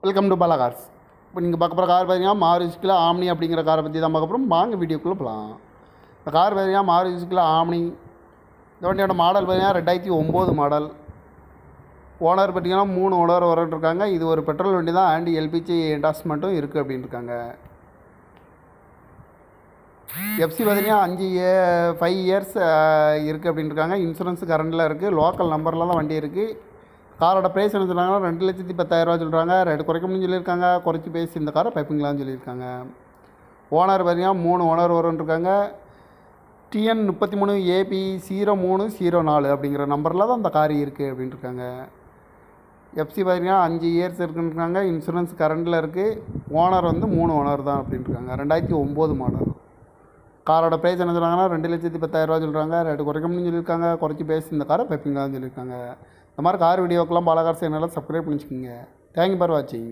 Welcome to Bala cars. இப்போ நீங்கள் பார்க்க போகிற கார் பார்த்தீங்கன்னா மாருதிக்குள்ள ஆம்னி அப்படிங்கிற காரை பற்றி தான் பார்க்க போகிறோம். வாங்க வீடியோக்குள்ளே போகலாம். இந்த கார் பார்த்தீங்கன்னா மாருதிக்குள்ள ஆம்னி. இந்த வண்டியோட மாடல் பார்த்தீங்கன்னா 2009 மாடல். ஓனர் பார்த்தீங்கன்னா 3 ஓனர் வரட்டுருக்காங்க. இது ஒரு பெட்ரோல் வண்டி தான், அண்ட் எல்பிஜி என்டாஸ்மெண்ட்டும் இருக்குது அப்படின்னு இருக்காங்க. எஃப்சி பார்த்தீங்கன்னா 5 இயர்ஸ் இருக்குது அப்படின்னு இருக்காங்க. இன்சூரன்ஸ் கரண்டில் இருக்குது. லோக்கல் நம்பரில் தான் வண்டி இருக்குது. காரோட ப்ரைஸ் என்ன சொல்கிறாங்கன்னா 2,10,000 சொல்கிறாங்க. ரேட்டு குறைக்கணும்னு சொல்லியிருக்காங்க. குறைச்சி பேசி இந்த காரை பைப்பிங்களான்னு சொல்லியிருக்காங்க. ஓனர் பார்த்தீங்கன்னா 3 ஓனர் வரும்ன்ருக்காங்க. TN 33 AB 0304 அப்படிங்கிற நம்பரில் தான் இந்த கார் இருக்குது அப்படின்ட்டுருக்காங்க. எஃப்சி பார்த்தீங்கன்னா 5 இயர்ஸ் இருக்குன்னுருக்காங்க. இன்சூரன்ஸ் கரண்டில் இருக்குது. ஓனர் வந்து 3 ஓனர் தான் அப்படின்ட்டுருக்காங்க. 2009 மாடல். காரோட ப்ரைஸ் என்ன சொல்கிறாங்கன்னா 2,10,000 சொல்கிறாங்க. ரேட்டு குறைக்கணும்னு சொல்லியிருக்காங்க. குறைச்சி பேசி இந்த காரை பைப்பிங்களான்னு சொல்லியிருக்காங்க. இந்த மாதிரி கார் வீடியோக்கெல்லாம் பாலா கார்ஸ் என்னால் சப்ஸ்கிரைப் பண்ணிச்சுக்கோங்க. தேங்க்யூ ஃபார் வாட்சிங்.